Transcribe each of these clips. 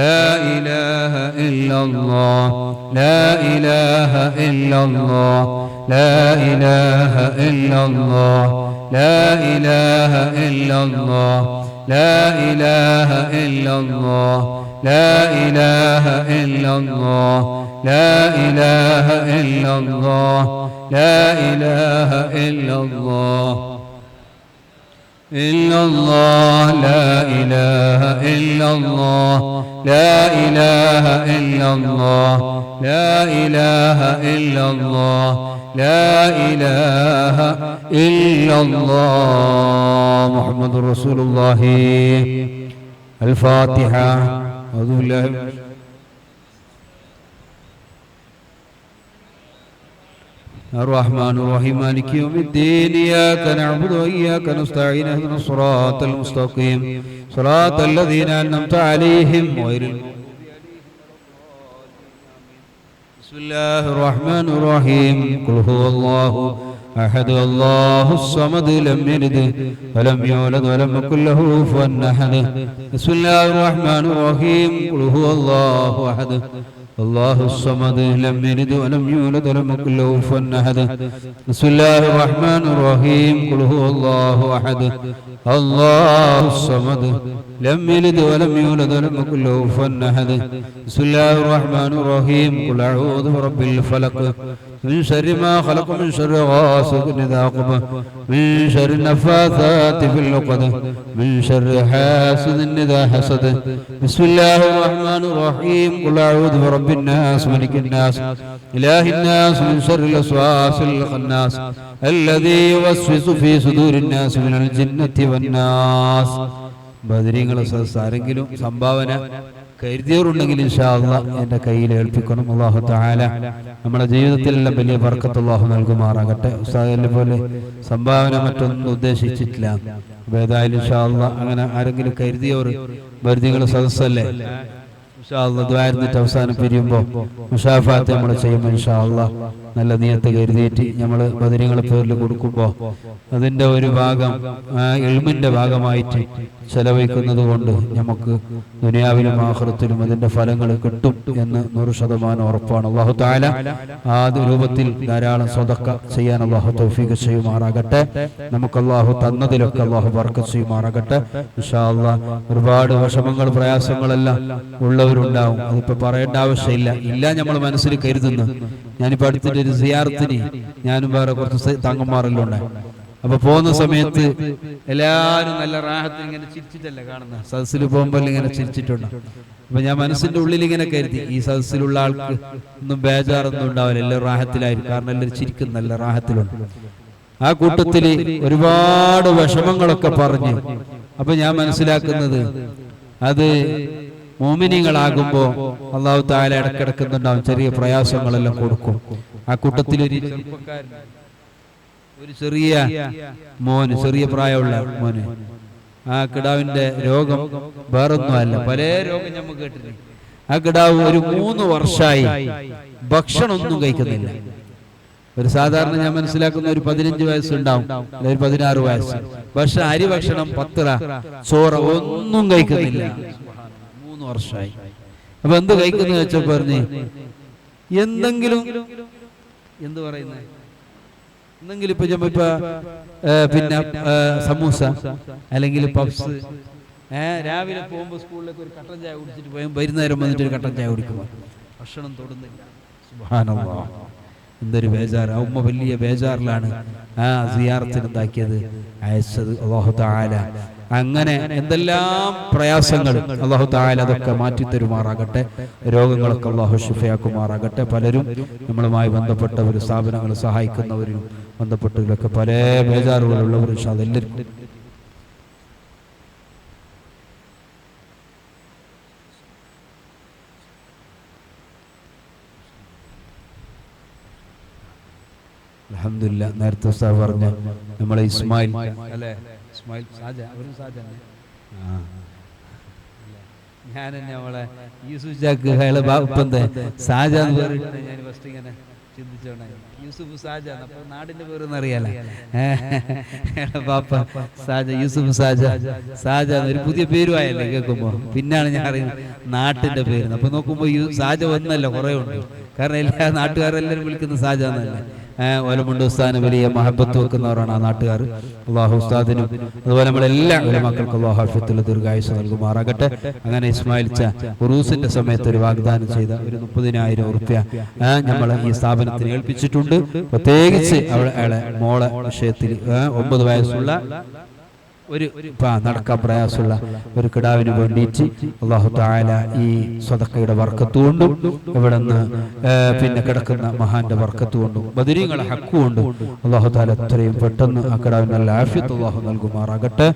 لا إله إلا الله لا إله إلا الله لا إله إلا الله لا إله إلا الله لا إله إلا الله لا إله إلا الله لا إله إلا الله لا إله إلا الله إلا الله لا إله إلا الله لا إله إلا الله لا إله إلا الله لا إله إلا الله محمد رسول الله الفاتحة أعوذ بالله الرحمن الرحيم مالك يوم الدين إياك نعبد وإياك نستعين اهدنا الصراط المستقيم صراط الذين أنعمت عليهم غير بسم الله الرحمن الرحيم قل هو الله أحد الله الصمد لم يلد ولم يولد ولم يكن له كفوا أحد بسم الله الرحمن الرحيم قل هو الله أحد الله الصمد لم يلد ولم يولد ولم يكن له كفوا أحد بسم الله الرحمن الرحيم قل هو الله أحد الله الصمد لم يلد ولم يولد ولم يكن له كفوا أحد بسم الله الرحمن الرحيم قل أعوذ برب الفلق من شر ما خلق من شر غاسق إذا وقب من شر النفاثات في العقد من شر حاسد إذا حسد بسم الله الرحمن الرحيم قل أعوذ برب الناس ملك الناس إله الناس من شر الوسواس الخناس الذي يوسوس في صدور الناس من الجنة والناس ബദരീങ്ങളെ ആരെങ്കിലും സംഭാവന കരുതിയവരുണ്ടെങ്കിൽ ഇൻഷാ അല്ലാഹ് എൻ്റെ കയ്യിൽ ഏൽപ്പിക്കണം. അല്ലാഹു തആല നമ്മുടെ ജീവിതത്തിലെല്ലാം വലിയ ബർക്കത്ത് അല്ലാഹു നൽകുമാറാകട്ടെ. ഉസ്താദിനെ പോലെ സംഭാവന മറ്റൊന്നും ഉദ്ദേശിച്ചിട്ടില്ല. ഏതായാലും ഇൻഷാ അല്ലാഹ് അങ്ങനെ ആരെങ്കിലും കരുതിയവർ ബദരീങ്ങളെ സദസ്സല്ലേ ഇൻഷാ അല്ലാഹ് ദുആ ഇരുന്നിട്ട് അവസാനം പിരിയുമ്പോൾ മുശാഫാത്ത് നമ്മൾ ചെയ്യുമ്പോൾ ഇൻഷാ അല്ലാഹ് നല്ല നിയത്ത് കരുതിയിട്ട് നമ്മൾ ബദരീങ്ങളെ പേരിൽ കൊടുക്കുമ്പോൾ അതിൻ്റെ ഒരു ഭാഗം ഇൽമിൻ്റെ ഭാഗമായിട്ട് ചെലവഴിക്കുന്നത് കൊണ്ട് നമുക്ക് ദുനിയാവിലും ആഖിറത്തിലും അതിൻ്റെ ഫലങ്ങൾ കിട്ടും എന്ന് 100% ഉറപ്പാണ്. അല്ലാഹു തആല ആ രൂപത്തിൽ ധാരാളം സ്വതക്ക ചെയ്യാൻ അല്ലാഹു തൗഫീഖ് ചെയ്യുമാറാകട്ടെ. നമുക്ക് അല്ലാഹു തന്നതിലൊക്കെ അല്ലാഹു ബർക്കത്ത് ചെയ്യുമാറാകട്ടെ. ഇൻഷാ അല്ലാഹ് ഒരുപാട് വിഷമങ്ങൾ പ്രയാസങ്ങളെല്ലാം ഉള്ളവരുണ്ടാവും. അതിപ്പോൾ പറയേണ്ട ആവശ്യമില്ല. ഇല്ല നമ്മൾ മനസ്സിൽ കരുതുന്നു. ഞാനിപ്പോൾ അടുത്തിട്ട് ഒരു സിയാറത്തിന് ഞാനും വേറെ കുറച്ച് തങ്ങന്മാരെല്ലാം ഉണ്ടായി. അപ്പൊ പോകുന്ന സമയത്ത് എല്ലാവരും നല്ല റാഹത്തിൽ ഇങ്ങനെ ചിരിച്ചിട്ടല്ലേ കാണുന്നത്. സദസ്സിൽ പോകുമ്പോൾ ഇങ്ങനെ ചിരിച്ചിട്ടുണ്ട്. അപ്പൊ ഞാൻ മനസ്സിന്റെ ഉള്ളിൽ ഇങ്ങനെ കരുതി ഈ സദസ്സിലുള്ള ആൾക്ക് ഒന്നും ബേജാറൊന്നും ഉണ്ടാവില്ല, എല്ലാവരും റാഹത്തിലായിരിക്കും. കാരണം എല്ലാവരും ചിരിക്കും, നല്ല റാഹത്തിലുണ്ട്. ആ കൂട്ടത്തില് ഒരുപാട് വിഷമങ്ങളൊക്കെ പറഞ്ഞു. അപ്പൊ ഞാൻ മനസ്സിലാക്കുന്നത് അത് മോമിനികളാകുമ്പോ അല്ലാഹു തആല ഇടക്കിടക്കുന്നുണ്ടാവും, ചെറിയ പ്രയാസങ്ങളെല്ലാം കൊടുക്കും. ആ കൂട്ടത്തിൽ ഒരു ചെറിയ മോന്, ചെറിയ പ്രായമുള്ള മോന്, ആ കിടാവിന്റെ രോഗം വേറൊന്നുമല്ല, പല രോഗം നമ്മൾ കേട്ടിട്ടുണ്ട്. ആ കിടാവ് ഒരു 3 വർഷമായി ഭക്ഷണം ഒന്നും കഴിക്കുന്നില്ല. ഒരു സാധാരണ ഞാൻ മനസ്സിലാക്കുന്ന ഒരു 15 വയസ്സുണ്ടാവും, ഒരു 16 വയസ്സ്. പക്ഷെ അരി ഭക്ഷണം, പത്ര, ചോറ് ഒന്നും കഴിക്കുന്നില്ല. 3 വർഷമായി. അപ്പൊ എന്ത് കഴിക്കുന്ന വെച്ചാൽ പറഞ്ഞ് എന്തെങ്കിലും എന്ത് പറയുന്നത് എന്തെങ്കിലും ഇപ്പൊ പിന്നെ സമൂസ അല്ലെങ്കിൽ പപ്സ്, രാവിലെ പോകുമ്പോൾ സ്കൂളിലേക്ക് ഒരു കട്ടൻ ചായ കുടിച്ചിട്ട് പോയി വൈകുന്നേരം വന്നിട്ട് ഒരു കട്ടൻ ചായ കുടിക്കുമ്പോൾ ഭക്ഷണം തൊടുന്നില്ല. സുബ്ഹാനല്ലാഹ്, എന്തൊരു ബേജാർ. ഉമ്മ വലിയ ബേജാറിലാണ് ആ സിയാറത്തിന് എന്താക്കിയത്, അയച്ചത്. അല്ലാഹു തആല അങ്ങനെ എന്തെല്ലാം പ്രയാസങ്ങൾ അല്ലാഹു തആല അതൊക്കെ മാറ്റിത്തരുമാറാകട്ടെ. രോഗങ്ങളൊക്കെ അല്ലാഹു ശിഫയാക്കുമാറാകട്ടെ. പലരും നമ്മളുമായി ബന്ധപ്പെട്ടവർ, സ്ഥാപനങ്ങൾ സഹായിക്കുന്നവരും ബന്ധപ്പെട്ടവരൊക്കെ പല ബേജാറുകളുള്ളവർ ഇൻഷാ അല്ലാഹ് എല്ലാവരും അൽഹംദുലില്ലാ. നേരത്തെ ഉസ്താദ് പറഞ്ഞ നമ്മളെ ഇസ്മായിൽ അല്ലേ, ഇസ്മായിൽ സാജ, അവരും സാജ തന്നെ. ഞാൻ തന്നെ അവളെ യൂസുഫ് ചാക്ക് അയാളെ ബാപ്പന്തെ സാജ എന്ന് പറഞ്ഞിട്ട് ഞാൻ ഫസ്റ്റ് ഇങ്ങനെ ചിന്തിച്ചോണേ. യൂസുഫ് സാജ, അപ്പൊ നാടിന്റെ പേരൊന്നും അറിയാല. ബാപ്പ സാജ, യൂസുഫ് സാജ, സാജ ഒരു പുതിയ പേരുമായല്ലേ കേൾക്കുമ്പോ. പിന്നാണ് ഞാൻ അറിയുന്നത് നാട്ടിന്റെ പേര്. അപ്പൊ നോക്കുമ്പോ സാജ വന്നല്ലോ കുറെ ഉണ്ട്. കാരണം എല്ലാ നാട്ടുകാരെല്ലാവരും വിളിക്കുന്ന സാജ എന്നല്ലേ. ഓലമുണ്ട് ഉസ്താദിന് വലിയ മഹബത്ത് വെക്കുന്നവരാണ് ആ നാട്ടുകാർ. അള്ളാഹു ഉസ്താദിനും അതുപോലെ നമ്മളെല്ലാ മക്കൾക്കും അള്ളാഹു ആഫിയത്തുള്ള ദീർഘായുസ്സ് നൽകുമാറാകട്ടെ. അങ്ങനെ ഇസ്മായിൽ ഉറൂസിന്റെ സമയത്ത് ഒരു വാഗ്ദാനം ചെയ്ത ഒരു 30,000 റുപ്യ നമ്മൾ ഈ സ്ഥാപനത്തിന് ഏൽപ്പിച്ചിട്ടുണ്ട്. പ്രത്യേകിച്ച് അയാളെ മോളെ വിഷയത്തിൽ 9 വയസ്സുള്ള ഒരു നടക്കാൻ പ്രയാസമുള്ള ഒരു കിടാവിന് വേണ്ടിയിട്ട് അല്ലാഹു തആല ഈ സദഖയുടെ ബർക്കത്ത് കൊണ്ടും ഇവിടെ നിന്ന് പിന്നെ കിടക്കുന്ന മഹാന്റെ ബർക്കത്ത് കൊണ്ടും ബദരീങ്ങളെ ഹക്ക് കൊണ്ടും അല്ലാഹു തആല എത്രയും പെട്ടെന്ന് ആ കിടാവിന് നല്ല ആഫിയത്ത് അല്ലാഹു നൽകുമാറാകട്ടെ.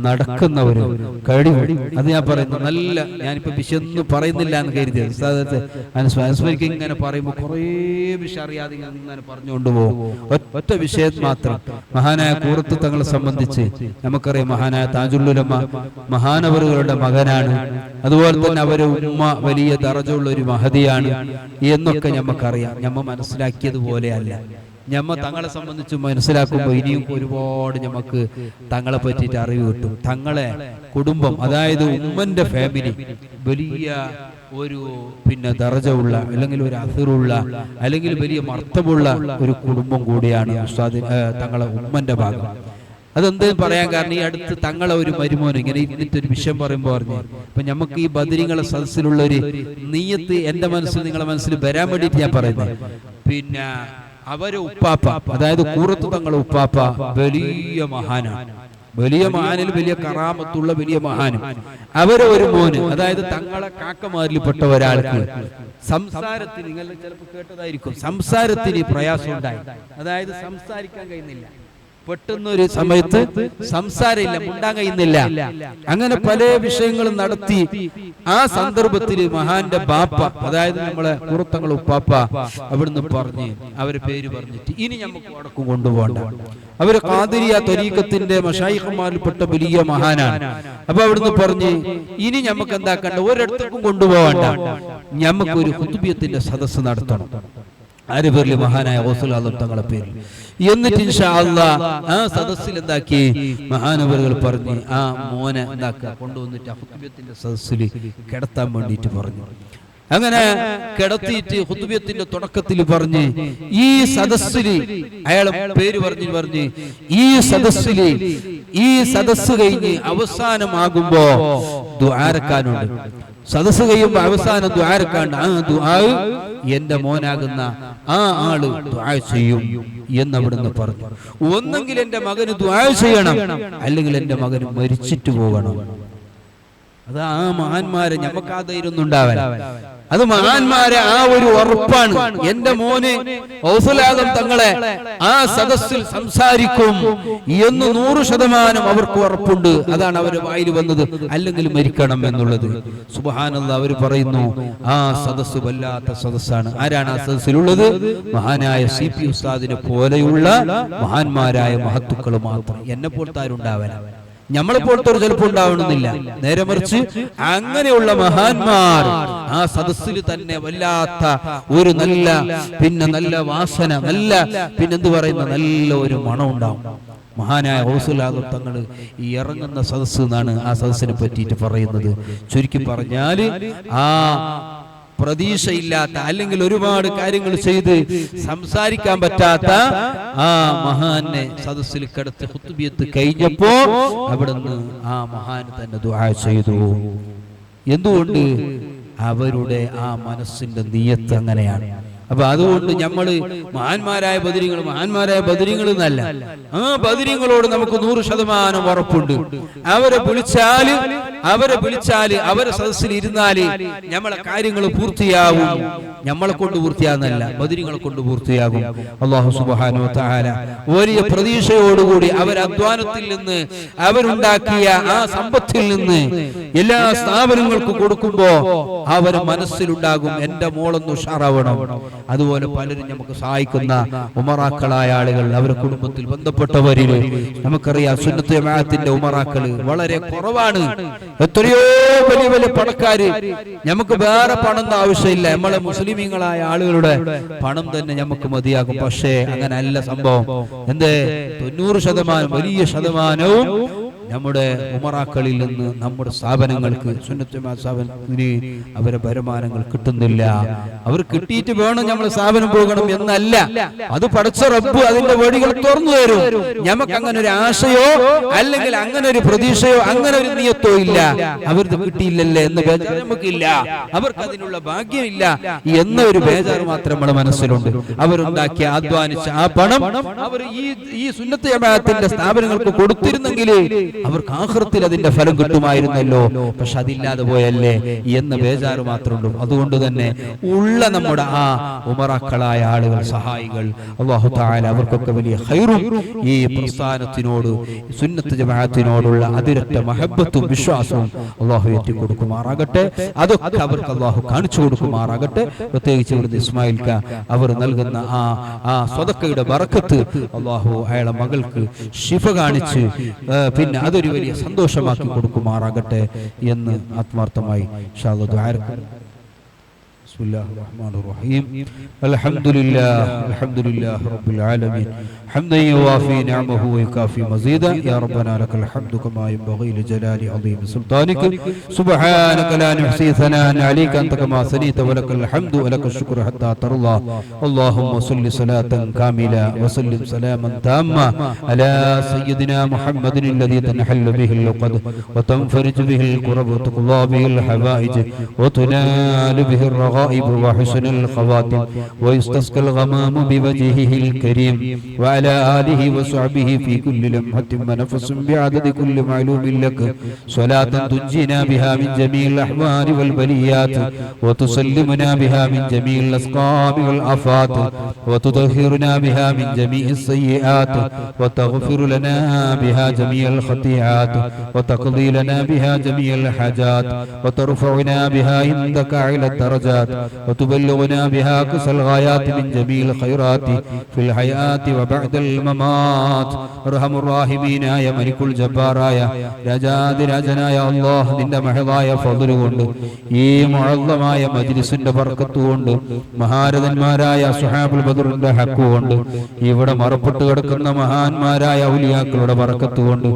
നടക്കുന്നവര് കഴിവ് അത് ഞാൻ പറയുന്നു നല്ല, ഞാനിപ്പോ വിഷയൊന്നും പറയുന്നില്ല എന്ന് കരുതിയത് അനുസ്മരിക്ക് ഇങ്ങനെ പറയുമ്പോൾ കുറേ വിഷയം അറിയാതെ ഇങ്ങനെ പറഞ്ഞുകൊണ്ടുപോകും. ഒറ്റ വിഷയം മാത്രം. മഹാനായ കൂറത്ത് തങ്ങളെ സംബന്ധിച്ച് നമുക്കറിയാം, മഹാനായ താജുല്ലുലമ മഹാനവറുകളുടെ മകനാണ്. അതുപോലെ തന്നെ അവരെ ഉമ്മ വലിയ ദറജയുള്ള ഒരു മഹദിയാണ് എന്നൊക്കെ നമുക്കറിയാം. ഞമ്മ മനസ്സിലാക്കിയതുപോലെ അല്ല. ഞമ്മ തങ്ങളെ സംബന്ധിച്ച് മനസ്സിലാക്കുമ്പോൾ ഇനിയും ഒരുപാട് നമുക്ക് തങ്ങളെ പറ്റിയിട്ട് അറിവ് കിട്ടും. തങ്ങളെ കുടുംബം, അതായത് ഉമ്മന്റെ ഫാമിലി വലിയ ഒരു പിന്നെ ദറജ ഉള്ള അല്ലെങ്കിൽ ഒരു അസിറുള്ള അല്ലെങ്കിൽ വലിയ മർത്തബുള്ള ഒരു കുടുംബം കൂടിയാണ് ഉസ്താദ് തങ്ങളെ ഉമ്മന്റെ ഭാഗം. അതെന്തെന്ന് പറയാൻ കാരണം ഈ അടുത്ത് തങ്ങളെ ഒരു മരുമോൻ ഇങ്ങനെ ഇന്നത്തെ ഒരു വിഷയം പറയുമ്പോൾ പറഞ്ഞു, ഇപ്പൊ നമുക്ക് ഈ ബദരീങ്ങളെ സദസ്സിലുള്ള ഒരു നീയത്ത് എന്റെ മനസ്സിൽ നിങ്ങളെ മനസ്സിൽ വരാൻ വേണ്ടിയിട്ട് ഞാൻ പറയുന്നത്. പിന്നെ അവരെ ഉപ്പാപ്പ, അതായത് കൂറത്ത് തങ്ങളെ ഉപ്പാപ്പ വലിയ മഹാനാണ്. വലിയ മഹാനിൽ വലിയ കറാമത്തുള്ള വലിയ മഹാനും. അവരെ ഒരു മോന്, അതായത് തങ്ങളെ കാക്കമാരിൽപ്പെട്ട ഒരാൾക്ക് സംസാരത്തിന്, നിങ്ങൾ ചിലപ്പോൾ കേട്ടതായിരിക്കും, സംസാരത്തിന് പ്രയാസം ഉണ്ടായി. അതായത് സംസാരിക്കാൻ കഴിയുന്നില്ല. പെട്ടെന്നൊരു സമയത്ത് സംസാരമില്ല, മുണ്ടാൻ കഴിയുന്നില്ല. അങ്ങനെ പല വിഷയങ്ങളും നടത്തി ആ സന്ദർഭത്തിൽ മഹാന്റെ ബാപ്പ, അതായത് നമ്മളെ പുറത്തങ്ങൾ ഉപ്പാപ്പ അവിടുന്ന് പറഞ്ഞ് അവരെ പേര് പറഞ്ഞിട്ട് ഇനി നമുക്ക് വടക്കും കൊണ്ടുപോകണ്ട. അവര് ഖാദിരിയ ത്വരീഖത്തിന്റെ മശായിഖുമാരിൽപ്പെട്ട വലിയ മഹാനാണ്. അപ്പൊ അവിടുന്ന് പറഞ്ഞ് ഇനി നമുക്ക് എന്താക്കണ്ട, ഒരിടത്തേക്കും കൊണ്ടുപോകണ്ട, നമുക്കൊരു ഖുതുബിയത്തിന്റെ സദസ്സ് നടത്തണം. ആര് പേരില്? മഹാനായ ഗൗസുൽ ആലം തങ്ങളെ പേരിൽ. എന്നിട്ട് ഇൻഷാ അല്ലാഹ് ആ സദസ്സിൽ എന്താക്കി മഹാനവറുകൾ പറഞ്ഞ് ആ മോനെ എന്താക്കുക കൊണ്ടുവന്നിട്ട് ഖുതുബിയത്തിന്റെ സദസ്സിൽ കിടത്താൻ വേണ്ടിയിട്ട് പറഞ്ഞു. അങ്ങനെ കിടത്തിയിട്ട് ഖുതുബിയത്തിന്റെ തുടക്കത്തിൽ പറഞ്ഞ് ഈ സദസ്സിൽ അയാളെ പേര് പറഞ്ഞ് ഈ സദസ്സ് കഴിഞ്ഞ് അവസാനമാകുമ്പോ ദുആരക്കാനുണ്ട്. സദസ്സ് കഴിയുമ്പോ അവസാനം ദുആരക്കാണ്ട് ആ ദുആ എന്റെ മോനാകുന്ന ആ ആള് ദുആ ചെയ്യും എന്നവിടുന്ന് പറഞ്ഞു. ഒന്നെങ്കിൽ എന്റെ മകന് ദുആ ചെയ്യണം, അല്ലെങ്കിൽ എന്റെ മകന് മരിച്ചിട്ട് പോകണം. അത് ആ മഹാന്മാരെ നമുക്ക് ആ ധൈര്യം ഉണ്ടാവാൻ, അത് മഹാന്മാരെ ആ ഒരു ഉറപ്പാണ്. എന്റെ മോന് ഗൗസുൽ ആലം തങ്ങളെ ആ സദസ്സിൽ സംസാരിക്കും എന്ന് 100% അവർക്ക് ഉറപ്പുണ്ട്. അതാണ് അവരുടെ വായിൽ വന്നത്, അല്ലെങ്കിൽ മരിക്കണം എന്നുള്ളത്. സുബ്ഹാനല്ലാഹ്, അവർ പറയുന്നു ആ സദസ്സ് വല്ലാത്ത സദസ്സാണ്. ആരാണ് ആ സദസ്സിലുള്ളത്? മഹാനായ CP ഉസ്താദിനെ പോലെയുള്ള മഹാന്മാരായ മഹത്തുക്കൾ മാത്രം. എന്നെ പോലത്തെ ആരുണ്ടാവാൻ, നമ്മളെ പോലത്തെ ഒരു ചിലപ്പോൾ ഉണ്ടാവണമെന്നില്ല. നേരെ മറിച്ച് അങ്ങനെയുള്ള മഹാന്മാർ ആ സദസ്സിൽ തന്നെ വല്ലാത്ത ഒരു നല്ല വാസന, പിന്നെന്ത് പറയുന്ന നല്ല ഒരു മണം ഉണ്ടാവും. മഹാനായ ഗൗസുൽ ആലം തങ്ങൾ ഈ ഇറങ്ങുന്ന സദസ്സ് എന്നാണ് ആ സദസ്സിനെ പറ്റിയിട്ട് പറയുന്നത്. ചുരുക്കി പറഞ്ഞാല് ആ പ്രതീക്ഷയില്ലാത്ത, അല്ലെങ്കിൽ ഒരുപാട് കാര്യങ്ങൾ ചെയ്ത് സംസാരിക്കാൻ പറ്റാത്ത ആ മഹാനെ സദസ്സിൽ കിടത്തി ഖുതുബിയത്ത് കഴിഞ്ഞപ്പോ അവിടുന്ന് ആ മഹാൻ തന്നെ ദുആ ചെയ്തു. എന്തുകൊണ്ട്? അവരുടെ ആ മനസ്സിന്റെ നിയത്ത് അങ്ങനെയാണ്. അപ്പൊ അതുകൊണ്ട് നമ്മള് മഹാന്മാരായ ബദരീങ്ങൾ എന്നല്ല, ആ ബദരീങ്ങളോട് നമുക്ക് 100% ഉറപ്പുണ്ട്. അവരെ വിളിച്ചാല് അവരെ സദസ്സിൽ ഇരുന്നാല് നമ്മളെ കാര്യങ്ങൾ പൂർത്തിയാവും. നമ്മളെ കൊണ്ട് പൂർത്തിയാകുന്നല്ല, ബദരീങ്ങളെ കൊണ്ട് പൂർത്തിയാകും. അല്ലാഹു സുബ്ഹാനഹു വ തആല വലിയ പ്രതീക്ഷയോടുകൂടി അവർ അധ്വാനത്തിൽ നിന്ന്, അവരുണ്ടാക്കിയ ആ സമ്പത്തിൽ നിന്ന് എല്ലാ സ്ഥാപനങ്ങൾക്ക് കൊടുക്കുമ്പോ അവരെ മനസ്സിലുണ്ടാകും, എന്റെ മോളൊന്ന് ഉഷാറാവണം, അതുപോലെ പലരും നമുക്ക് സഹായിക്കുന്ന ഉമറാക്കളായ ആളുകൾ, അവരുടെ കുടുംബത്തിൽ ബന്ധപ്പെട്ടവരിൽ നമുക്കറിയാം സുന്നത്ത് ജമാഅത്തിന്റെ ഉമറാക്കൾ വളരെ കുറവാണ്. എത്രയോ വലിയ വലിയ പണക്കാര്, നമുക്ക് വേറെ പണം ആവശ്യമില്ല, നമ്മളെ മുസ്ലിമീങ്ങളായ ആളുകളുടെ പണം തന്നെ നമുക്ക് മതിയാകും. പക്ഷേ അങ്ങനല്ല സംഭവം. എന്തേ 90% വലിയ ശതമാനവും നമ്മുടെ ഉമറാക്കളിൽ നിന്ന് നമ്മുടെ സ്ഥാപനങ്ങൾക്ക്, സുന്നത്ത് ജമാഅത്ത് സ്ഥാപനത്തിന് അവരെ വരുമാനങ്ങൾ കിട്ടുന്നില്ല. അവർ കിട്ടിയിട്ട് വേണം നമ്മൾ സ്ഥാപനം പോകണം എന്നല്ല, അത് പടച്ച റബ്ബ് അതിന്റെ വഴികൾ തുറന്നു തരും. നമുക്ക് അങ്ങനെ ഒരു ആശയോ അല്ലെങ്കിൽ അങ്ങനെ ഒരു പ്രതീക്ഷയോ അങ്ങനെ ഒരു നിയത്തോ ഇല്ല. അവർക്ക് കിട്ടിയില്ലല്ലേ എന്ന് ബേജാർ നമുക്കില്ല, അവർക്ക് അതിനുള്ള ഭാഗ്യമില്ല എന്ന ഒരു ബേജാർ മാത്രം നമ്മുടെ മനസ്സിലുണ്ട്. അവരുണ്ടാക്കിയ അധ്വാനിച്ച ആ പണം അവർ ഈ സുന്നത്ത് ജമാഅത്തിന്റെ സ്ഥാപനങ്ങൾക്ക് കൊടുത്തിരുന്നെങ്കിൽ അവർക്ക് ആഖിറത്തിൽ അതിന്റെ ഫലം കിട്ടുമായിരുന്നല്ലോ. പക്ഷെ അതില്ലാതെ പോയല്ലേ എന്ന ബേജാറ് മാത്രമുള്ളൂ. അതുകൊണ്ട് തന്നെ ഉള്ള നമ്മുടെ ആ ഉമറാക്കളായ ആളുകൾ, സഹായികൾ, അല്ലാഹു തആല അവർക്കൊക്കെ വലിയ ഖൈറും ഈ പ്രസ്ഥാനത്തിനോട്, സുന്നത്ത് ജമാഅത്തിനോടുള്ള അതിരറ്റ മഹബ്ബത്തും വിശ്വാസവും അല്ലാഹു ഏറ്റി കൊടുക്കുമാറാകട്ടെ. അതൊക്കെ അവർക്ക് അല്ലാഹു കാണിച്ചു കൊടുക്കുമാറാകട്ടെ. പ്രത്യേകിച്ച് ഇവിടുന്ന് ഇസ്മായിൽ ക അവർ നൽകുന്ന ആ സ്വതക്കയുടെ ബറക്കത്ത് അല്ലാഹു അയാളെ മകൾക്ക് ശിഫ കാണിച്ച് പിന്നെ അതൊരു വലിയ സന്തോഷമാക്കി കൊടുക്കുമാറാകട്ടെ എന്ന് ആത്മാർത്ഥമായി ഇൻഷാ അല്ലാഹ് ദുആ ചെയ്യട്ടെ. ബിസ്മില്ലാഹിർ റഹ്മാനിർ റഹീം. അൽഹംദുലില്ലാഹി റബ്ബിൽ ആലമീൻ حمدا يوافي نعمه ويكافي مزيدا يا ربنا لك الحمد كما ينبغي لجلال عظيم سلطانك سبحانك لا نحصي ثناء عليك أنت كما ثنيت ولك الحمد ولك الشكر حتى ترضى اللهم صل صلاة كاملة وسلم سلاما تاما على سيدنا محمد الذي تنحل به اللقد وتنفرج به الكرب وتقضى به الحوائج وتنال به الرغائب وحسن الخواتم ويستسقى الغمام بوجهه الكريم وعلى آله وصحبه في كل لمحة ونفس بعدد كل معلوم لك صلاة تنجينا بها من جميع الأحوال والبليات وتسلمنا بها من جميع الأسقام والآفات وتطهرنا بها من جميع السيئات وتغفر لنا بها جميع الخطيئات وتقضي لنا بها جميع الحاجات وترفعنا بها عندك أعلى الدرجات وتبلغنا بها أقصى الغايات من جميع الخيرات في الحياة وبعد الممات أرحم الراحمين يا ملك الجبار يا രാജാതിരാജനായ അല്ലാഹ്, നിന്റെ മഹദായ ഫദ്ൽ കൊണ്ട് ഈ മുഅല്ലമായ മജ്ലിസിന്റെ ബർക്കത്ത് കൊണ്ട് മഹാരഥന്മാരായ അസ്ഹാബുൽ ബദറിന്റെ ഹഖ് കൊണ്ട് ഇവിടെ മറപ്പെട്ടു കിടക്കുന്ന മഹാന്മാരായ ഔലിയാക്കളുടെ ബർക്കത്ത് കൊണ്ട്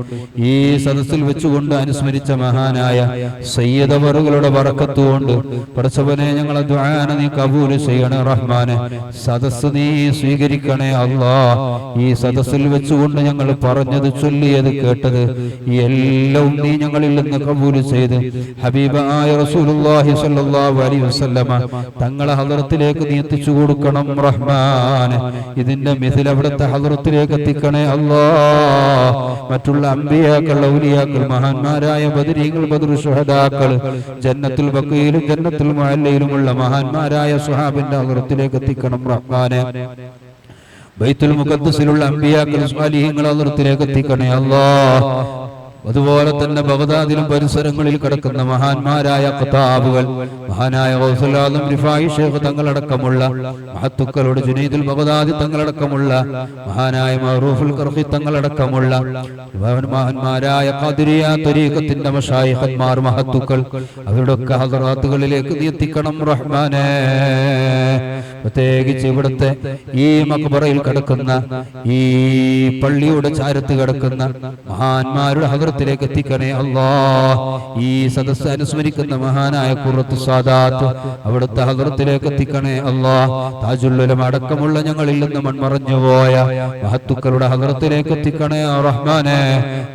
ഈ സദസ്സിൽ വെച്ചുകൊണ്ട് അനുസ്മരിച്ച മഹാനായ സയ്യിദ് അവറുകളുടെ ബർക്കത്ത് കൊണ്ട് പടച്ചവനെ ഞങ്ങളെ ദുആന നീ കബൂൽ ചെയ്യണേ റഹ്മാനെ. സദസ്സ് നീ സ്വീകരിക്കണേ അല്ലാഹ്. ഈ സദസ്സിൽ വെച്ചുകൊണ്ട് ഞങ്ങൾ പറഞ്ഞത്, ചൊല്ലിയത്, കേട്ടത് എല്ലാം നീ ഞങ്ങളിൽ നിന്ന് കബൂൽ ചെയ്ത് ഹബീബായ റസൂലുള്ളാഹി സ്വല്ലല്ലാഹു അലൈഹി വസല്ലമ തങ്ങളെ ഹളറത്തിലേക്ക് നീ എത്തിച്ചു കൊടുക്കണം റഹ്മാൻ. ഇതിന്റെ മിഥിൽ അവിടുത്തെ ഹളറത്തിലേക്ക് എത്തിക്കണേ അല്ലാഹ്. മറ്റുള്ള അംബിയാക്കൾ, ഔലിയാക്കൾ, മഹാന്മാരായ ബദരീങ്ങൾ, ബദർ ശുഹദാക്കൾ, ജന്നത്തുൽ ബഖീലും ജന്നത്തുൽ മുഅല്ലയിലുമുള്ള മഹാന്മാരായ സ്വഹാബിന്റെ ഹളറത്തിലേക്ക് എത്തിക്കണം റഹ്മാനെ. ബൈത്തുൽ മുഖദ്ദസിലുള്ള അംബിയാക്കൾ, സ്വാലിഹീങ്ങൾ ഹളറത്തിലേക്ക് എത്തിക്കണേ അല്ലാഹ്. അതുപോലെ തന്നെ ബഗ്ദാദിലും പരിസരങ്ങളിൽ കിടക്കുന്ന മഹാന്മാരായ ഖതാബുകൾ, മഹാനായ ഗൗസുൽ ആദം റിഫായി ശൈഖ് തങ്ങളടക്കമുള്ള മഹത്തുക്കളോട്, ജുനൈദുൽ ബഗ്ദാദി തങ്ങളടക്കമുള്ള മഹാനായ മഅറൂഫുൽ ഖർഖി തങ്ങളടക്കമുള്ള മഹാന്മാരായ ഖാദിരിയ തരീഖത്തിന്റെ മശായിഖന്മാർ, മഹത്തുക്കൾ, അവരുടെ ഒക്കെ ഹദറാത്തുകളിലേക്ക് നീ എത്തിക്കണം റഹ്മാനേ. പ്രത്യേകിച്ച് ഇവിടുത്തെ ഈ മഖബറയിൽ കിടക്കുന്ന, ഈ പള്ളിയുടെ ചാരത്ത് കിടക്കുന്ന മഹാന്മാരുടെ ഹദറത്തിലേക്ക് എത്തിക്കണേ അല്ലാഹ്. ഈ സദസ്സ് അനുസ്മരിക്കുന്ന മഹാനായ ഖുറത്തു സാദാത്ത്, അവിടുത്തെ ഹദറത്തിലേക്ക് എത്തിക്കണേ അല്ലാഹ്. താജുൽ ഉലമ അടക്കമുള്ള ഞങ്ങളിൽ നിന്ന് മൺമറഞ്ഞുപോയ മഹത്തുക്കളുടെ ഹദറത്തിലേക്ക് എത്തിക്കണേ റഹ്മാനേ.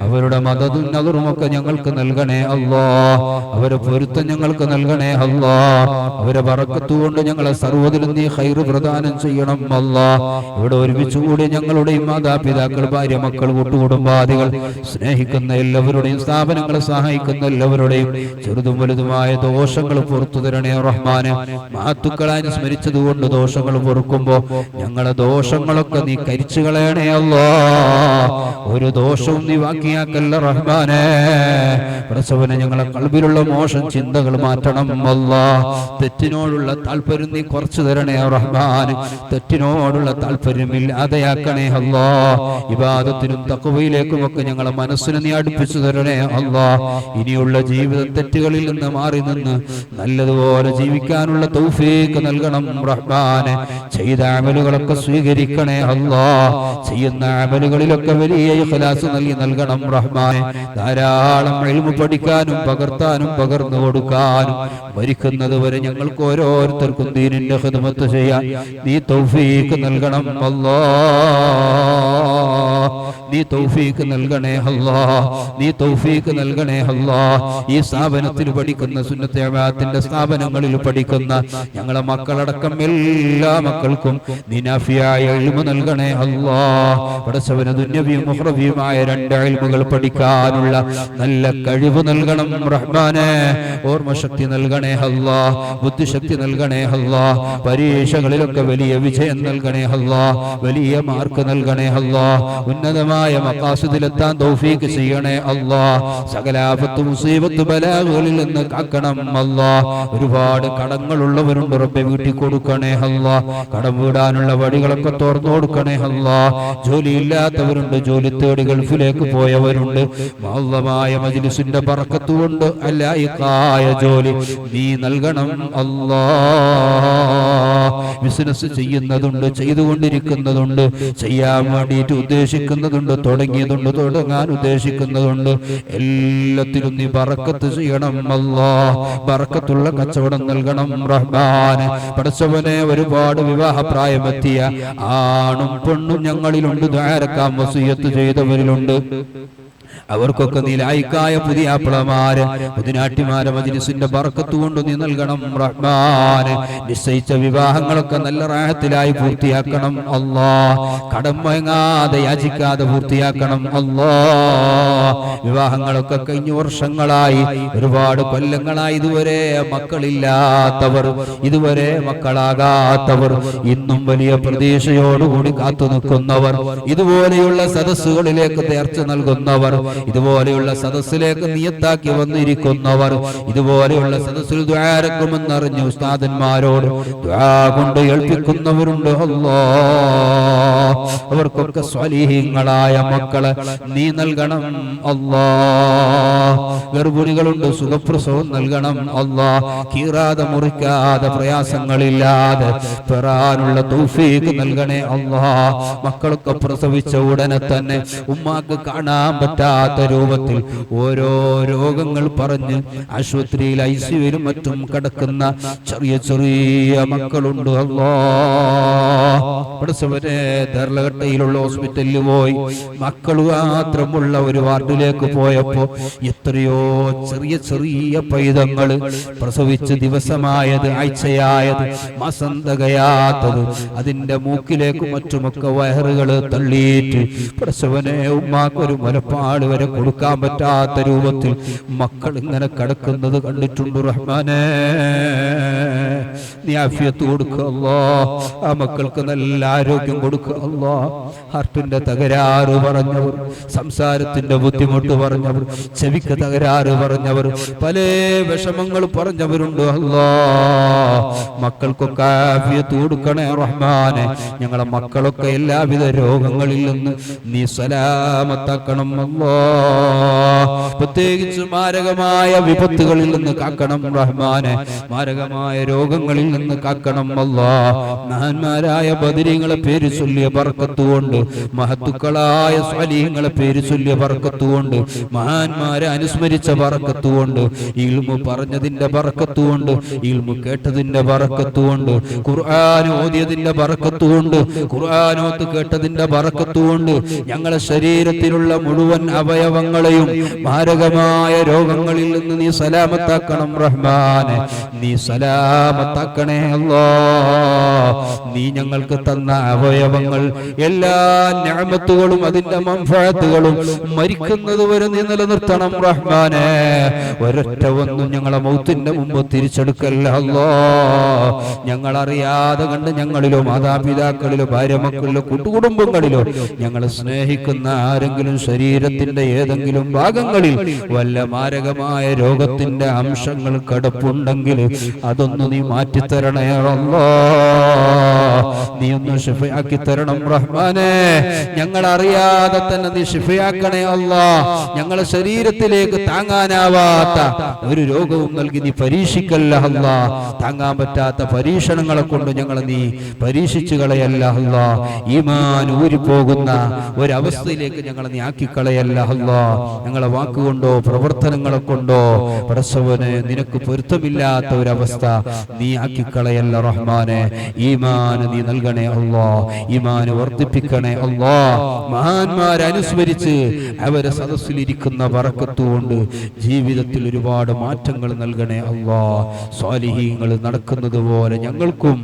അവരുടെ മദദും നദറും ഒക്കെ ഞങ്ങൾക്ക് നൽകണേ അല്ലാഹ്. അവരെ പൊരുത്തം ഞങ്ങൾക്ക് നൽകണേ അല്ലാഹ്. അവരെ ബറക്കത്ത് കൊണ്ട് ഞങ്ങളെ സർവ്വതിലും നീ ഖൈർ പ്രദാനം ചെയ്യണം അല്ലാഹ്. ഇവിടെ ഒരുമിച്ച് കൂടി ഞങ്ങളുടെയും മാതാപിതാക്കൾ, ഭാര്യ, മക്കൾ, കൂട്ടുകുടുംബാദികൾ, സ്നേഹിക്കുന്ന എല്ലാവരുടെയും, സ്ഥാപനങ്ങളെ സഹായിക്കുന്ന എല്ലാവരുടെയും ചെറുതും വലുതുമായ ദോഷങ്ങൾ പുറത്തു തരണേ റഹ്മാനെ. മഹത്തുക്കളെ അനുസ്മരിച്ചതുകൊണ്ട് ദോഷങ്ങൾ പൊറുക്കുമ്പോ ഞങ്ങളെ ദോഷങ്ങളൊക്കെ നീ കരിച്ചു കളയണേ അല്ലാഹ്. ഒരു ദോഷവും നീ ബാക്കിയാക്കല്ല റഹ്മാനെ. പ്രസവനെ ഞങ്ങളെ ഖൽബിലുള്ള മോശം ചിന്തകൾ മാറ്റണം അല്ലാഹ്. തെറ്റിനോടുള്ള താല്പര്യം നീ കുറച്ചു തരണേ റഹ്മാൻ. തെറ്റിനോടുള്ള താല്പര്യമില്ലാതെയാക്കണേ അല്ലാ. ഇബാദത്തിനും തഖ്വയിലേക്കുമൊക്കെ ഞങ്ങളെ മനസ്സിനെ നീ അടുപ്പിച്ചു തരണേ അല്ലാ. ഇനിയുള്ള ജീവിതം തെറ്റുകളിൽ നിന്ന് മാറി നിന്ന് നല്ലതുപോലെ ജീവിക്കാനുള്ള തൗഫീഖ് നൽകണം റഹ്മാനെ. ചെയ്ത അമലുകളൊക്കെ സ്വീകരിക്കണേ അല്ലാ. ചെയ്യുന്ന അമലുകളിലൊക്കെ വലിയ ഇഖ്ലാസ് നൽകണം റഹ്മാനെ. ധാരാളം ഇൽമു പഠിക്കാനും പകർത്താനും പകർന്നു കൊടുക്കാനും മരിക്കുന്നത് വരെ ഞങ്ങൾക്ക് ഓരോരുത്തർക്കും ദീനിന്റെ ഖിദ്മത്ത് ചെയ്യാൻ നീ തൗഫീഖ് നൽകണം അല്ലാ. നീ തൗഫീഖ് നൽകണേ അല്ലാ. നീ തൗഫീഖ് നൽകണേ അല്ലാ. ഈ സ്ഥാപനത്തിൽ പഠിക്കുന്ന സുന്നത്ത് ജമാഅത്തിന്റെ സ്ഥാപനങ്ങളിൽ പഠിക്കുന്ന ഞങ്ങളെ മക്കളടക്കം എല്ലാ മക്കൾക്കും നീ നാഫിയായ ഇൽമു നൽകണേ അല്ലാ. പടച്ചവനെ ദുന്യവിയും ഉഖ്റവിയുമായ രണ്ട് ഇൽമുകൾ പഠിക്കാനുള്ള നല്ല കഴിവ് നൽകണം റഹ്മാനെ. ഓർമ്മശക്തി നൽകണേ അല്ലാ. ബുദ്ധിശക്തി നൽകണേ അല്ലാ. പരീക്ഷകളിലൊക്കെ വലിയ വിജയം നൽകണേ അല്ലാ. വലിയ മാർക്ക് നൽകണേ അല്ലാ. ഉന്നതമായ മഖാസിദിലെത്താൻ തൗഫീഖ് ചെയ്യണേ അല്ലാ. സകല ആഫത്ത് മുസീബത്ത് ബലാകളിൽ നിന്ന് കാക്കണം അല്ലാ. ഒരുപാട് കടങ്ങളുള്ളവരുണ്ട് റബ്ബേ, വീട്ടിൽ കൊടുക്കണേ അല്ലാ. കടം വീടാനുള്ള വഴികളൊക്കെ തുറന്നു കൊടുക്കണേ അല്ലാ. ജോലിയില്ലാത്തവരുണ്ട്, ജോലി തേടി ഗൾഫിലേക്ക് പോയവരുണ്ട്. മഹല്ലമായ മജ്ലിസിന്റെ ബറക്കത്ത് കൊണ്ട് അല്ലായിക്കായ ജോലി നീ നൽകണം അല്ലാ. ബിസിനസ് ചെയ്യുന്നതുണ്ട്, ചെയ്തുകൊണ്ടിരിക്കുന്നതുണ്ട്, ചെയ്യാൻ വേണ്ടിയിട്ട് ഉദ്ദേശിക്കുന്നതുണ്ട്, തുടങ്ങിയതുണ്ട്, തുടങ്ങാൻ ഉദ്ദേശിക്കുന്നതുണ്ട്. എല്ലാത്തിലും നീ ബറക്കത്ത് ചെയ്യണം അല്ലാ. ബറക്കത്തുള്ള കച്ചവടം നൽകണം റഹ്മാനെ. പടച്ചവനെ ഒരുപാട് വിവാഹ പ്രായമെത്തിയ ആണും പെണ്ണും ഞങ്ങളിലുണ്ട്, ദ്വാരക്കാൻ വസിയത്ത് ചെയ്തവരിലുണ്ട്. അവർക്കൊക്കെ നീ ലായിക്കായ പുതിയ ആപ്പിളമാര് പുതിനാട്ടിമാരെ മജ്ലിസിന്റെ ബറക്കത്ത് കൊണ്ട് നീ നൽകണം റഹ്മാനെ. നിശ്ചയിച്ച വിവാഹങ്ങളൊക്കെ നല്ല റാഹത്തിലായി പൂർത്തിയാക്കണം അല്ലാ. കടം വാങ്ങാതെ യാചിക്കാതെ പൂർത്തിയാക്കണം അല്ലാ. വിവാഹങ്ങളൊക്കെ കഴിഞ്ഞ വർഷങ്ങളായി, ഒരുപാട് കൊല്ലങ്ങളായി ഇതുവരെ മക്കളില്ലാത്തവർ, ഇതുവരെ മക്കളാകാത്തവർ, ഇന്നും വലിയ പ്രതീക്ഷയോടുകൂടി കാത്തു നിൽക്കുന്നവർ, ഇതുപോലെയുള്ള സദസ്സുകളിലേക്ക് നേർച്ച നൽകുന്നവർ, ഇതുപോലെയുള്ള സദസ്സിലേക്ക് നിയത്താക്കി വന്നിരിക്കുന്നവർ, ഇതുപോലെയുള്ള സദസ്സിൽ ദുആരക്കുമെന്നറിഞ്ഞ് ഉസ്താദന്മാരോട് ദുആ കൊണ്ട് ഏൽപ്പിക്കുന്നവരുണ്ട് അല്ലാഹ്. അവർക്കൊക്കെ സ്വാലിഹീങ്ങളായ മക്കളെ നീ നൽകണം അല്ലാഹ്. ഗർഭിണികളുണ്ട്, സുഖപ്രസവം നൽകണം അല്ലാഹ്. കീറാതെ മുറിക്കാതെ പ്രയാസങ്ങളില്ലാതെ പെറാനുള്ള തൗഫീഖ് നൽകണേ അല്ലാഹ്. മക്കളൊക്കെ പ്രസവിച്ച ഉടനെ തന്നെ ഉമ്മാക്ക് കാണാൻ പറ്റാത്ത രൂപത്തിൽ ഓരോ രോഗങ്ങൾ പറഞ്ഞ് ആശുപത്രിയിൽ ഐസിയുവിലും മറ്റും കിടക്കുന്ന ചെറിയ ചെറിയ മക്കളുണ്ട് അല്ലാഹ്. പടച്ചവനെ ദർലഘട്ടയിലുള്ള ഹോസ്പിറ്റലിൽ പോയി മക്കൾ മാത്രമുള്ള ഒരു വാർഡിലേക്ക് പോയപ്പോ എത്രയോ ചെറിയ ചെറിയ പൈതങ്ങൾ പ്രസവിച്ച് ദിവസമായത്, ആഴ്ചയായത്, മാസം തികയാത്തത്, അതിന്റെ മൂക്കിലേക്ക് മറ്റുമൊക്കെ വയറുകൾ തള്ളിയിട്ട് പടച്ചവനെ ഉമ്മാക്കൊരു മുലപ്പാട് വരെ കൊടുക്കാൻ പറ്റാത്ത രൂപത്തിൽ മക്കൾ ഇങ്ങനെ കിടക്കുന്നത് കണ്ടിട്ടുണ്ട് റഹ്മാനെ. നീ ആഫിയത്ത് കൊടുക്കുക അല്ലാഹ്. ആ മക്കൾക്ക് നല്ല ആരോഗ്യം കൊടുക്കുക അല്ലാഹ്. ഹാർട്ടിന്റെ തകരാറ് പറഞ്ഞവർ, സംസാരത്തിന്റെ ബുദ്ധിമുട്ട് പറഞ്ഞവർ, ചെവിക്ക് തകരാറ് പറഞ്ഞവർ, പല വിഷമങ്ങൾ പറഞ്ഞവരുണ്ട് അല്ലാഹ്. മക്കൾക്കൊക്കെ ആഫിയത്ത് കൊടുക്കണേ റഹ്മാനെ. ഞങ്ങളെ മക്കളൊക്കെ എല്ലാവിധ രോഗങ്ങളിൽ നിന്ന് നീ സലാമത്താക്കണം അല്ലാഹ്. പ്രത്യേകിച്ച് മാരകമായ വിപത്തുകളിൽ നിന്ന് കാക്കണം റഹ്മാനെ. മാരകമായ രോഗങ്ങളിൽ നിന്ന് കാക്കണം അല്ലാഹ്. മഹാന്മാരായ ബദരീങ്ങളെ പേര് ചൊല്ലിയ ബർക്കത്ത് കൊണ്ട്, മഹത്തുക്കളായ സ്വാലിഹീങ്ങളെ പേര് ചൊല്ലിയ ബർക്കത്ത് കൊണ്ട്, മഹാന്മാരെ അനുസ്മരിച്ച ബർക്കത്ത് കൊണ്ട്, ഇൽമു പറഞ്ഞതിന്റെ ബർക്കത്ത് കൊണ്ട്, ഇൽമു കേട്ടതിന്റെ ബർക്കത്ത് കൊണ്ട്, ഖുർആൻ ഓതിയതിന്റെ ബർക്കത്ത് കൊണ്ട്, ഖുർആൻ ഓത്ത് കേട്ടതിന്റെ ബർക്കത്ത് കൊണ്ട് ഞങ്ങളെ ശരീരത്തിലുള്ള മുഴുവൻ അവയവങ്ങളെയും മാരകമായ രോഗങ്ങളിൽ നിന്ന് നീ സലാമത്താക്കണം റഹ്മാനെ. നീ സലാമത്താക്കണേ അല്ലാഹ്. നീ ഞങ്ങൾക്ക് തന്ന അവയവങ്ങൾ എല്ലാ നിഅമത്തുകളും അതിന്റെ മൻഫഅത്തുകളും മരിക്കുന്നത് വരെ നീ നിലനിർത്തണം റഹ്മാനെ. ഒരൊറ്റ ഒന്നും ഞങ്ങളെ മൗത്തിന്റെ മുമ്പ് തിരിച്ചെടുക്കല്ല അല്ലാഹ്. ഞങ്ങൾ അറിയാതെ കണ്ട് ഞങ്ങളിലോ മാതാപിതാക്കളിലോ ഭാര്യ മക്കളിലോ കൂട്ടുകുടുംബങ്ങളിലോ ഞങ്ങളെ സ്നേഹിക്കുന്ന ആരെങ്കിലും ശരീരത്തിന്റെ ഏതെങ്കിലും ഭാഗങ്ങളിൽ വല്ല മാരകമായ രോഗത്തിന്റെ അംശങ്ങൾ കിടപ്പുണ്ടെങ്കിൽ അതൊന്ന് നീ മാറ്റിത്തരണേ അല്ലാ. നീ ഒന്ന് ശിഫയാക്കി തരണം റഹ്മാനെ. ഞങ്ങൾ അറിയാതെ തന്നെ നീ ശിഫയാക്കണേ അല്ലാ. ഞങ്ങളെ ശരീരത്തിലേക്ക് താങ്ങാനാവാത്ത ഒരു രോഗവും നൽകി നീ പരീക്ഷിക്കല്ല അല്ലാ. താങ്ങാൻ പറ്റാത്ത പരീക്ഷണങ്ങളെ കൊണ്ട് ഞങ്ങളെ നീ പരീക്ഷിച്ചു കളയല്ല അല്ലാ. ഈമാൻ ഊരിപ്പോകുന്ന ഒരവസ്ഥയിലേക്ക് ഞങ്ങളെ നീ ആക്കിക്കളയല്ല അല്ലാ. ഞങ്ങളെ വാക്കുകൊണ്ടോ പ്രവർത്തനങ്ങളെ കൊണ്ടോ പടച്ചവനെ നിനക്ക് പൊരുത്തമില്ലാത്ത ഒരവസ്ഥ നീ ആക്കിക്കളയല്ല റഹ്മാനെ. ഈമാൻ നീ നൽകണേ അല്ലാ. ഈമാൻ വർദ്ധിപ്പിക്കണേ അല്ലാ. മഹാന്മാരെ അനുസ്മരിച്ച് അവരെ സദസ്സിലിരിക്കുന്ന ബറക്കത്തുകൊണ്ട് ജീവിതത്തിൽ ഒരുപാട് മാറ്റങ്ങൾ നൽകണേ അല്ലാ. സ്വാലിഹീങ്ങൾ നടക്കുന്നത് പോലെ ഞങ്ങൾക്കും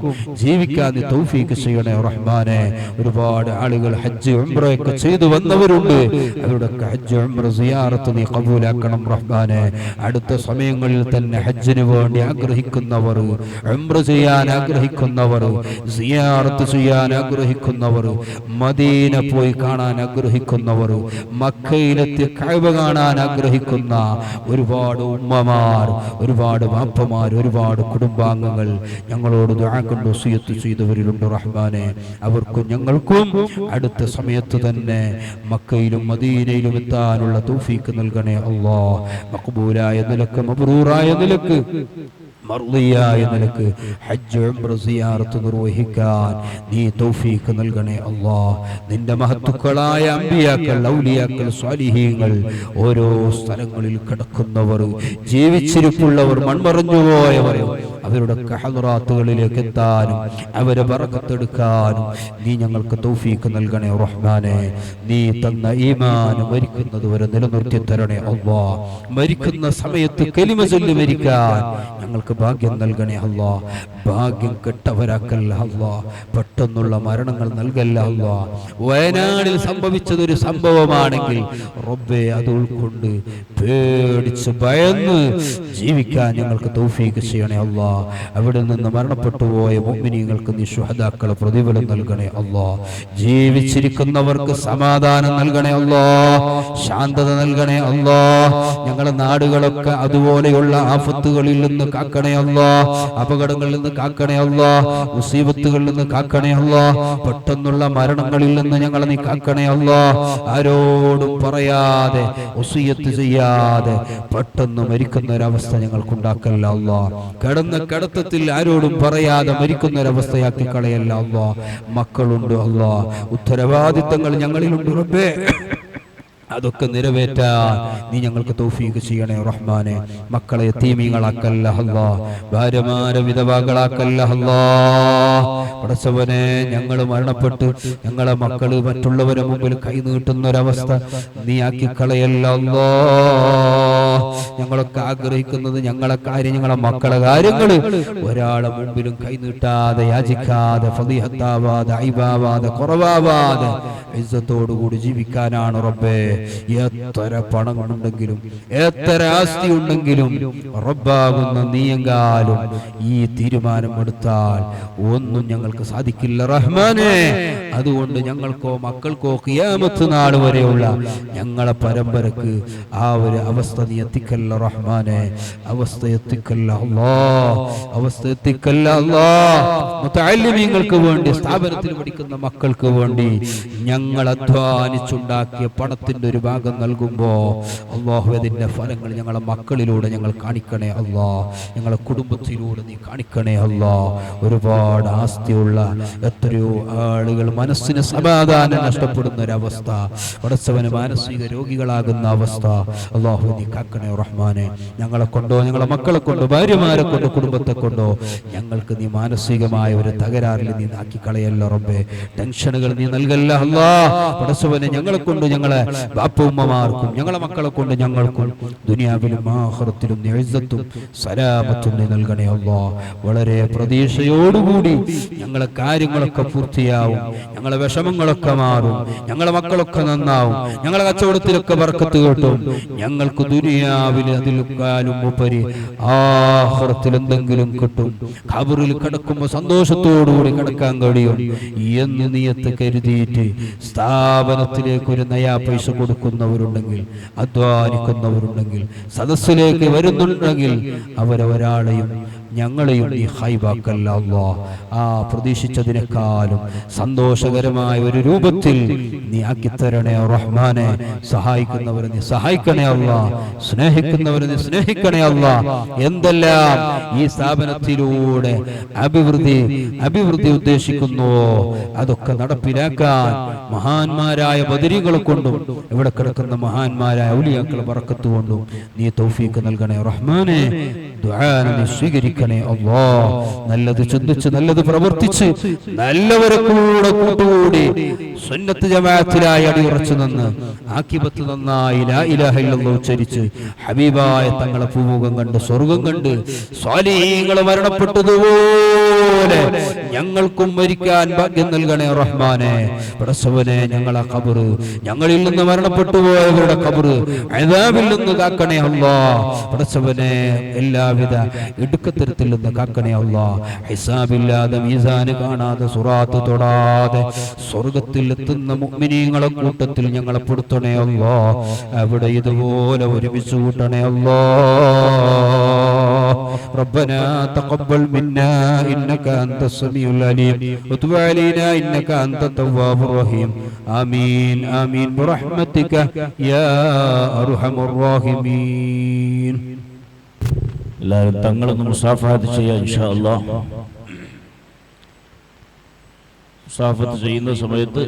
ജീവിക്കാൻ നീ തൗഫീഖ് ചെയ്യണേ റഹ്മാനെ. ഒരുപാട് ആളുകൾ ഹജ്ജ് ഉംറയൊക്കെ ചെയ്തു വന്നവരുണ്ട്. അവരുടെ ഹജ്ജ് ഉംറ സിയാറത്ത് നീ ഖബൂലാക്കണം റഹ്മാനെ. അടുത്ത സമയങ്ങളിൽ തന്നെ ഹജ്ജിന് വേണ്ടി ആഗ്രഹിക്കുന്നവർ, ഉംറ ചെയ്യാൻ ആഗ്രഹിക്കുന്നവർ, സിയാറത്ത് ചെയ്യാൻ ആഗ്രഹിക്കുന്നവർ, മദീന പോയി കാണാൻ ആഗ്രഹിക്കുന്നവർ, മക്കയിലെത്തി കഅബ കാണാൻ ആഗ്രഹിക്കുന്ന ഒരുപാട് ഉമ്മമാർ, ഒരുപാട് വാപ്പമാർ, ഒരുപാട് കുടുംബാംഗങ്ങൾ ഞങ്ങളോട് ദുആ കൊണ്ട് വസിയത്ത് ചെയ്തവരിലുണ്ട് റഹ്മാനെ. അവർക്കും ഞങ്ങൾക്കും അടുത്ത സമയത്ത് തന്നെ മക്കയിലും മദീനയിലും എത്താനുള്ള തൗഫീഖ് നൽകണേ അല്ലാഹ്. മഖ്ബൂലായ നിലക്ക്, മബ്റൂറായ നിലക്ക്, മർദിയായ നിലക്ക് ഹജ്ജ് ഉംറ സിയാറത്ത് നിർവഹിക്കാൻ നീ തൗഫീഖ് നൽകണേ അല്ലാഹ്. നിന്റെ മഹത്തുക്കളായ അമ്പിയാക്കൾ, ഔലിയാക്കൾ, സ്വാലിഹീങ്ങൾ, ഓരോ സ്ഥലങ്ങളിൽ കിടക്കുന്നവർ, ജീവിച്ചിരിപ്പുള്ളവർ, മൺമറഞ്ഞുപോയവർ, അവരുടെ ഹദ്റാത്തുകളിലേക്ക് എത്താനും അവരെ ബറക്കത്തെടുക്കാനും നീ ഞങ്ങൾക്ക് തൗഫീഖ് നൽകണേ റഹ്മാനെ. നീ തന്ന ഈമാൻ മരിക്കുന്നത് വരെ നിലനിർത്തി തരണേ അല്ലാഹ്. മരിക്കുന്ന സമയത്ത് കലിമ ചൊല്ലി മരിക്കാൻ ഞങ്ങൾക്ക് ഭാഗ്യം നൽകണേ അല്ലാഹ്. ഭാഗ്യം കെട്ടവരാക്കല്ല അല്ലാഹ്. പെട്ടെന്നുള്ള മരണങ്ങൾ നൽകല്ല അല്ലാഹ്. വയനാടിൽ സംഭവിച്ചതൊരു സംഭവമാണെങ്കിൽ റബ്ബേ അത് ഉൾക്കൊണ്ട് പേടിച്ച് ഭയന്ന് ജീവിക്കാൻ ഞങ്ങൾക്ക് തൗഫീഖ് ചെയ്യണേ അല്ലാഹ്. അവിടെ നിന്ന് മരണപ്പെട്ടു പോയ മുഅ്മിനീങ്ങൾക്ക് നീ ശുഹദാക്കളെ പ്രതിഫലം നൽകണേ അല്ലാഹ്. ജീവിച്ചിരിക്കുന്നവർക്ക് സമാധാനം നൽകണേ അല്ലാഹ്. ശാന്തത നൽകണേ അല്ലാഹ്. ഞങ്ങളുടെ നാടുകളൊക്കെ അതുപോലെയുള്ള ആഫത്തുകളിൽ നിന്ന് കാക്കണേ അല്ലാഹ്. അപകടങ്ങളിൽ നിന്ന് കാക്കണേ അല്ലാഹ്. മുസീബത്തുകളിൽ നിന്ന് കാക്കണേ അല്ലാഹ്. പെട്ടെന്നുള്ള മരണങ്ങളിൽ നിന്ന് ഞങ്ങളെ നീ കാക്കണേ അല്ലാഹ്. ആരോടും പറയാതെ വസിയത്ത് ചെയ്യാതെ പെട്ടെന്ന് മരിക്കുന്ന ഒരവസ്ഥ ഞങ്ങൾക്കുണ്ടാക്കല്ല അല്ലാഹ്. കിടന്ന കിടത്തത്തിൽ ആരോടും പറയാതെ മരിക്കുന്ന ഒരവസ്ഥയാക്കി കളയല്ല അല്ലാഹ്. മക്കളുണ്ട് അല്ലാഹ്. ഉത്തരവാദിത്തങ്ങൾ ഞങ്ങളിലുണ്ട് റബ്ബേ. അതൊക്കെ നിറവേറ്റാൻ നീ ഞങ്ങൾക്ക് തൗഫീഖ് ചെയ്യണേ റഹ്മാനെ. മക്കളെ യതീമീങ്ങളാക്കല്ല അല്ലാഹ്. ഭാര്യമാരെ വിധവകളാക്കല്ല അല്ലാഹ്. പടച്ചവനെ, ഞങ്ങൾ മരണപ്പെട്ട് ഞങ്ങളെ മക്കള് മറ്റുള്ളവരെ മുമ്പിൽ കൈനീട്ടുന്ന ഒരവസ്ഥ നീ ആക്കി കളയല്ല അല്ലാഹ്. ഞങ്ങളൊക്കെ ആഗ്രഹിക്കുന്നത് ഞങ്ങളെ കാര്യം, ഞങ്ങളെ മക്കളെ കാര്യങ്ങൾ ഒരാളെ മുമ്പിലും കൈനീട്ടാതെ, യാചിക്കാതെ, ഫളീഹത്താവാതെ, ഐബാവാതെ, കുറവാവാതെ ഇസ്സത്തോടുകൂടി ജീവിക്കാനാണ് റബ്ബേ. എത്ര പണമുണ്ടെങ്കിലും എത്ര ആസ്തി ഉണ്ടെങ്കിലും റബ്ബാകുന്ന നീയെങ്കാലും ഈ തീരുമാനം എടുത്താൽ ഒന്നും ഞങ്ങൾക്ക് സാധിക്കില്ല റഹ്മാനെ. അതുകൊണ്ട് ഞങ്ങൾക്കോ മക്കൾക്കോ ഖിയാമത്ത് നാൾ വരെയുള്ള ഞങ്ങളെ പരമ്പരക്ക് ആ ഒരു അവസ്ഥ നീ എത്തിക്കല്ല റഹ്മാനെ. അവസ്ഥ എത്തിക്കല്ല അല്ലാഹ്. അവസ്ഥ എത്തിക്കല്ല അല്ലാഹ്. മുതഅല്ലിമീങ്ങൾക്ക് വേണ്ടി, സ്ഥാപനത്തിൽ പഠിക്കുന്ന മക്കൾക്ക് വേണ്ടി ഞങ്ങൾ അധ്വാനിച്ചുണ്ടാക്കിയ പണത്തിന്റെ ഒരു ഭാഗം നൽകുമ്പോ അല്ലാഹു അതിന്റെ ഫലങ്ങൾ ഞങ്ങളെ മക്കളിലൂടെ ഞങ്ങൾ കാണിക്കണേ അല്ലാഹ്. ഞങ്ങളെ കുടുംബത്തിലൂടെ നീ കാണിക്കണേ അല്ലാഹ്. ഒരുപാട് ആസ്തിയുള്ള എത്രയോ ആളുകൾ മനസ്സിന് സമാധാനം നഷ്ടപ്പെടുന്ന ഒരവസ്ഥ, പടച്ചവന് മാനസിക രോഗികളാകുന്ന അവസ്ഥ അല്ലാഹു നീ കാക്കണേ റഹ്മാനെ. ഞങ്ങളെ കൊണ്ടോ, ഞങ്ങളെ മക്കളെ കൊണ്ടോ, ഭാര്യമാരെ കൊണ്ടോ, കുടുംബത്തെ കൊണ്ടോ ഞങ്ങൾക്ക് നീ മാനസികമായ ഒരു തകരാറിൽ നീ ആക്കി കളയല്ല റബ്ബേ. ടെൻഷനുകൾ നീ നൽകല്ല അല്ലാഹ്. പടച്ചവനെ, ഞങ്ങളെ കൊണ്ട്, ഞങ്ങളെ ബാപ്പുമ്മമാർക്കും ഞങ്ങളെ മക്കളെ കൊണ്ട് ഞങ്ങൾക്കും ദുനിയാവിലും ആഖിറത്തിലും നീ ഇസ്സത്തും സലാമത്തും നീ നൽകണേ അല്ലാഹ്. വളരെ പ്രതീക്ഷയോടുകൂടി ഞങ്ങളെ കാര്യങ്ങളൊക്കെ പൂർത്തിയാവും, ഞങ്ങളെ വിഷമങ്ങളൊക്കെ മാറും, ഞങ്ങളെ മക്കളൊക്കെ നന്നാവും, ഞങ്ങളെ കച്ചവടത്തിലൊക്കെ ബർക്കത്ത് കിട്ടും. ഞങ്ങൾക്ക് ദുനിയാവിൽ അതിലും ഉപരി ആഖിറത്തിൽ എന്തെങ്കിലും കിട്ടും. ഖബറിൽ കിടക്കുമ്പോൾ സന്തോഷത്തോടുകൂടി കിടക്കാൻ കഴിയും എന്ന് നീയത്ത് കരുതിയിട്ട് സ്ഥാപനത്തിലേക്ക് ഒരു നയാ പൈസ കൊടുക്കുന്നവരുണ്ടെങ്കിൽ, അധ്വാനിക്കുന്നവരുണ്ടെങ്കിൽ, സദസ്സിലേക്ക് വരുന്നുണ്ടെങ്കിൽ അവരൊരാളെയും ഞങ്ങളെയും നീ ഹൈബാക്കല്ല അല്ലാഹ്. ആ പ്രതീക്ഷിച്ചതിനേക്കാളും സന്തോഷകരമായ ഒരു രൂപത്തിൽ നീ ആക്കിത്തരണേ റഹ്മാനെ. സഹായിക്കുന്നവരെ നീ സഹായിക്കണേ അല്ലാഹ്, സ്നേഹിക്കുന്നവരെ നീ സ്നേഹിക്കണേ അല്ലാഹ്. എന്തെല്ലാം ഈ സ്ഥാപനത്തിലൂടെ അഭിവൃദ്ധി ഉദ്ദേശിക്കുന്നുവോ അതൊക്കെ നടപ്പിലാക്കാൻ മഹാന്മാരായ ബദരീകളെ കൊണ്ടും ഇവിടെ കിടക്കുന്ന മഹാന്മാരായ ഔലിയാക്കളെ ബറക്കത്ത് കൊണ്ടും നീ തൗഫീഖ് നൽകണേ റഹ്മാനെ. ദുആ നീ സ്വീകരിക്കണേ അല്ലാഹ്. നല്ലത് ചിന്തിച്ച് നല്ലത് പ്രവർത്തിച്ച് നല്ലവരെ കൂടെ കൂട്ടുകൂടി സുന്നത്ത് ജമാഅത്തിലായി അടിയുറച്ചു നിന്ന് ആഖിബത്ത് നന്നായി ലാ ഇലാഹ ഇല്ലല്ലാഹ് ഉച്ചരിച്ച് ഹബീബായ തങ്ങളെ പൂമുഖം കണ്ട് സ്വർഗം കണ്ട് സ്വാലിഹീങ്ങൾ മരണപ്പെട്ടതുപോലെ ഞങ്ങൾക്കും മരിക്കാൻ ഭാഗ്യം നൽകണേ റഹ്മാനെ. പടച്ചവനെ, ഞങ്ങളെ ഖബർ, ഞങ്ങളിൽ നിന്ന് മരണപ്പെട്ടു പോയവരുടെ ഖബർ അദാബിൽ നിന്ന് കാക്കണേ അല്ലാഹ്. പടച്ചവനെ, എല്ലാവിധ ഇടുക്കത്തരത്തിൽ നിന്ന് കാക്കണേ അല്ലാഹ്. ഹിസാബില്ലാതെ മീസാന് കാണാതെ സുറാത്ത് തൊടാതെ സ്വർഗത്തിൽ എത്തുന്ന മുഅ്മിനീങ്ങളെ കൂട്ടത്തിൽ ഞങ്ങളെ പെടുത്തണേ അല്ലാഹ്. അവിടെ ഇതുപോലെ ഒരുമിച്ച് കൂട്ടണേ അല്ലാഹ്. ربنا تقبل منا إنك أنت السميع العليم وتب علينا إنك أنت التواب الرحيم آمين آمين برحمتك يا أرحم الراحمين. എല്ലാവരും തങ്ങളൊന്ന് മുസാഫഹത്ത് ചെയ്യാം ഇൻഷാ അല്ലാഹ്. മുസാഫഹത്ത് ചെയ്യുന്ന സമയത്ത്